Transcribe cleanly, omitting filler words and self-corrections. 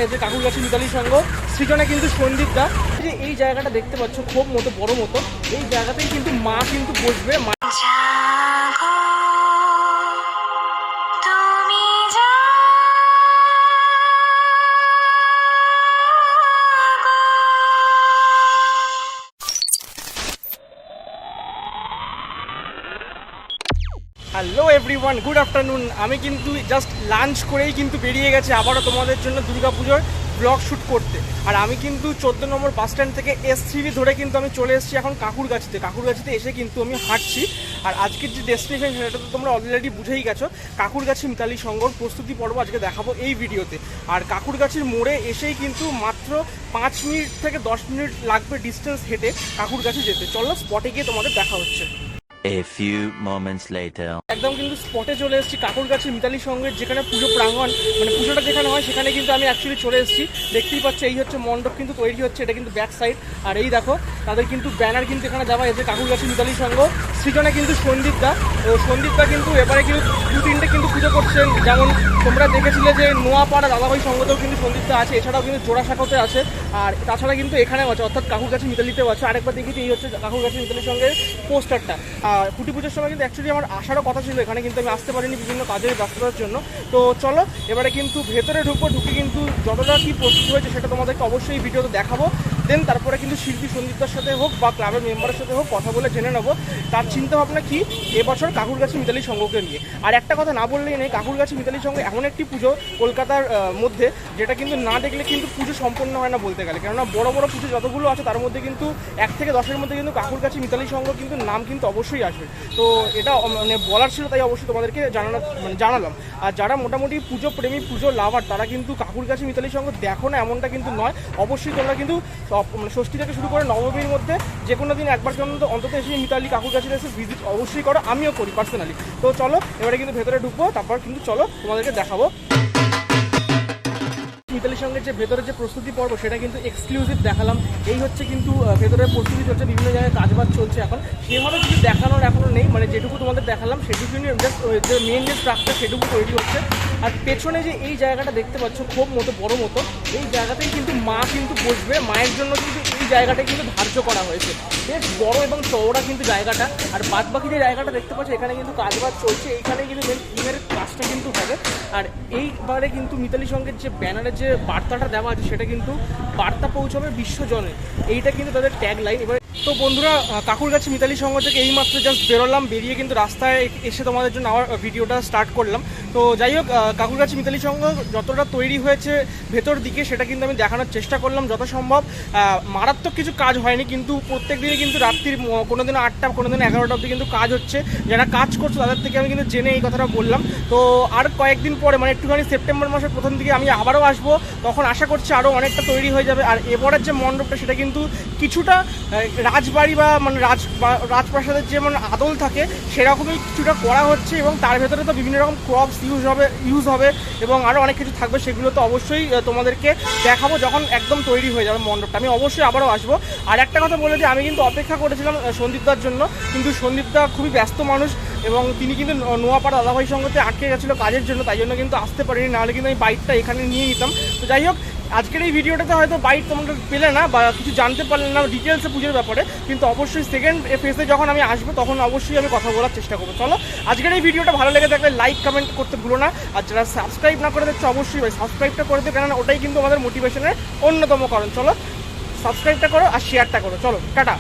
এতে কাকুরগাছি মিতালি সংঘ সৃজনে কিন্তু সন্দীপ দা। যে এই জায়গাটা দেখতে পাচ্ছ খুব মতো বড় মতো, এই জায়গাতেই কিন্তু মা কিন্তু বসবে। Hello everyone, good afternoon. আমি কিন্তু জাস্ট লাঞ্চ করেই কিন্তু বেরিয়ে গেছি আবারও তোমাদের জন্য দুর্গাপুজোর ব্লগ শ্যুট করতে। আর আমি কিন্তু 14 নম্বর বাস স্ট্যান্ড থেকে S3 ধরে কিন্তু আমি চলে এসেছি এখন কাকুরগাছিতে এসে কিন্তু আমি হাঁটছি। আর আজকের যে ডেস্টিনেশন সেটা তো তোমরা অলরেডি বুঝেই গেছো, কাকুরগাছি মিতালি সংঘর প্রস্তুতি পর্ব আজকে দেখাবো এই ভিডিওতে। আর কাকুরগাছির মোড়ে এসেই কিন্তু মাত্র 5 মিনিট থেকে 10 মিনিট লাগবে ডিস্টেন্স হেঁটে কাকুরগাছি যেতে। চলো স্পটে গিয়ে তোমাদের দেখা হচ্ছে। A few moments later. একদম কিন্তু স্পটে চলে এসেছি কাকুরগাছি মিতালি সংঘের যেখানে পুজো প্রাঙ্গণ, মানে পুজোটা যেখানে হয় সেখানে কিন্তু আমি অ্যাকচুয়ালি চলে এসেছি। দেখতেই পাচ্ছ এই হচ্ছে মণ্ডপ কিন্তু তৈরি হচ্ছে, এটা কিন্তু ব্যাক সাইড। আর এই দেখো তাদের কিন্তু ব্যানার কিন্তু এখানে দেওয়া হয়েছে কাকুরগাছি মিতালি সংঘ সৃজনে কিন্তু সন্দীপ দা কিন্তু এবারে কিন্তু 2-3টে কিন্তু পুজো করছেন। যেমন তোমরা দেখেছিলে যে নোয়াপাড়া দাদাভাই সংঘতেও কিন্তু সন্দীপ দা আছে, এছাড়াও কিন্তু জোড়াসাঁকোতে আছে, আর তাছাড়া কিন্তু এখানেও আছে, অর্থাৎ কাকুরগাছি মিতালিতেও আছে। আরেকবার দেখেছি এই হচ্ছে কাকুরগাছি মিতালি সংঘের পোস্টারটা। খুঁটি পুজোর সময় কিন্তু অ্যাকচুয়ালি আমার আসারও কথা ছিল এখানে, কিন্তু আমি আসতে পারিনি বিভিন্ন কাজের ব্যস্ততার জন্য। তো চলো এবারে কিন্তু ভেতরে ঢুকে কিন্তু যতটা কী প্রস্তুত হয়েছে সেটা তোমাদেরকে অবশ্যই ভিডিওতে দেখাবো। দেন তারপরে কিন্তু শিল্পী সন্দীপদার সাথে হোক বা ক্লাবের মেম্বারের সাথে হোক কথা বলে জেনে নেবো তার চিন্তাভাবনা কী এবছর কাকুরগাছি মিতালি সংঘকে নিয়ে। আর একটা কথা না বললেই নেই, কাকুরগাছি মিতালি সংঘ এমন একটি পুজো কলকাতার মধ্যে যেটা কিন্তু না দেখলে কিন্তু পুজো সম্পন্ন হয় না বলতে গেলে। কেননা বড় বড় পুজো যতগুলো আছে তার মধ্যে কিন্তু 1 থেকে 10-এর মধ্যে কিন্তু কাকুরগাছি মিতালি সংঘ কিন্তু নাম কিন্তু অবশ্যই আসবে। তো এটা মানে বলার ছিল, তাই অবশ্যই তোমাদেরকে জানালাম। আর যারা মোটামুটি পুজো প্রেমী পুজো লাভার তারা কিন্তু কাকুরগাছি মিতালি সংঘ দেখো না এমনটা কিন্তু নয়। অবশ্যই তোমরা কিন্তু মানে ষষ্ঠী থেকে শুরু করে নবমীর মধ্যে যে কোনো দিন একবার অন্তত এসে মিতালি কাকুরগাছিতে এসে ভিজিট অবশ্যই করো, আমিও করি পার্সোনালি। তো চলো এবারে কিন্তু ভেতরে ঢুকবো, তারপর কিন্তু চলো তোমাদেরকে দেখাবো মিতালি সংঘের যে ভেতরে যে প্রস্তুতি পর্ব সেটা কিন্তু এক্সক্লুসিভ দেখালাম। এই হচ্ছে কিন্তু ভেতরে প্রস্তুতি চলছে, বিভিন্ন জায়গায় কাজবাজ চলছে এখন, সেভাবে কিছু দেখানোর এখনও নেই। মানে যেটুকু তোমাদের দেখালাম সেটুকু জাস্ট যে মেন যে স্ট্রাকচার সেটুকু তৈরি হচ্ছে। আর পেছনে যে এই জায়গাটা দেখতে পাচ্ছ খুব মতো বড় মতো, এই জায়গাতেই কিন্তু মা কিন্তু বসবে। মায়ের জন্য কিন্তু এই জায়গাটা কিন্তু ধার্য করা হয়েছে, বেশ বড় এবং চওড়া কিন্তু জায়গাটা। আর বাদ বাকি যে জায়গাটা দেখতে পাচ্ছ এখানে কিন্তু কাজবাজ চলছে, এইখানে কিন্তু মেন থিমের কাজটা কিন্তু হবে। আর এইবারে কিন্তু মিতালি সংঘের যে ব্যানারের যে বার্তাটা দেওয়া আছে সেটা কিন্তু বার্তা পৌঁছাবে বিশ্বজনে, এইটা কিন্তু তাদের ট্যাগ লাইন। এবার তো বন্ধুরা, কাকুরগাছি মিতালি সংঘ থেকে এইমাত্র জাস্ট বেরোলাম, বেরিয়ে কিন্তু রাস্তায় এসে তোমাদের জন্য আমার ভিডিওটা স্টার্ট করলাম। তো যাই হোক, কাকুরগাছি মিতালি সংঘ যতটা তৈরি হয়েছে ভেতর দিকে সেটা কিন্তু আমি দেখানোর চেষ্টা করলাম যত সম্ভব। মারাত্মক কিছু কাজ হয়নি, কিন্তু প্রত্যেক দিনই কিন্তু রাত্রির কোনো দিন 8টা কোনো দিন 11টা অবধি কিন্তু কাজ হচ্ছে। যারা কাজ করছে তাদের থেকে আমি কিন্তু জেনে এই কথাটা বললাম। তো আর কয়েকদিন পরে মানে একটুখানি সেপ্টেম্বর মাসের প্রথম দিকে আমি আবারও আসবো, তখন আশা করছি আরও অনেকটা তৈরি হয়ে যাবে। আর এবারের যে মণ্ডপটা সেটা কিন্তু কিছুটা রাজবাড়ি বা মানে রাজপ্রাসাদের যে মানে আদল থাকে সেরকমই কিছুটা করা হচ্ছে, এবং তার ভেতরে তো বিভিন্ন রকম ক্রপস ইউজ হবে এবং আরও অনেক কিছু থাকবে। সেগুলো তো অবশ্যই তোমাদেরকে দেখাবো যখন একদম তৈরি হয়ে যাবে মণ্ডপটা। আমি অবশ্যই আবারও আসবো। আর একটা কথা বলে যে আমি কিন্তু অপেক্ষা করেছিলাম সন্দীপদার জন্য, কিন্তু সন্দীপদা খুবই ব্যস্ত মানুষ এবং তিনি কিন্তু নোয়াপাড়া দাদাভাই সংঘতে আটকে গেছিলো কাজের জন্য, তাই জন্য কিন্তু আসতে পারিনি, নাহলে কিন্তু আমি বাইকটা এখানে নিয়ে নিতাম। তো যাই হোক, আজকের এই ভিডিওটাতে হয়তো বাইক তোমরা পেলে না বা কিছু জানতে পারলে না ডিটেলসে পুজোর ব্যাপারে, কিন্তু অবশ্যই সেকেন্ড ফেজে যখন আমি আসবো তখন অবশ্যই আমি কথা বলার চেষ্টা করবো। চলো আজকের এই ভিডিওটা ভালো লেগে থাকলে লাইক কমেন্ট করতে ভুলো না। আর যারা সাবস্ক্রাইব না করে দেখছো অবশ্যই ভাই সাবস্ক্রাইবটা করে দিও, কেননা ওটাই কিন্তু আমাদের মোটিভেশনের অন্যতম কারণ। চলো সাবস্ক্রাইবটা করো আর শেয়ারটা করো। চলো টাটা।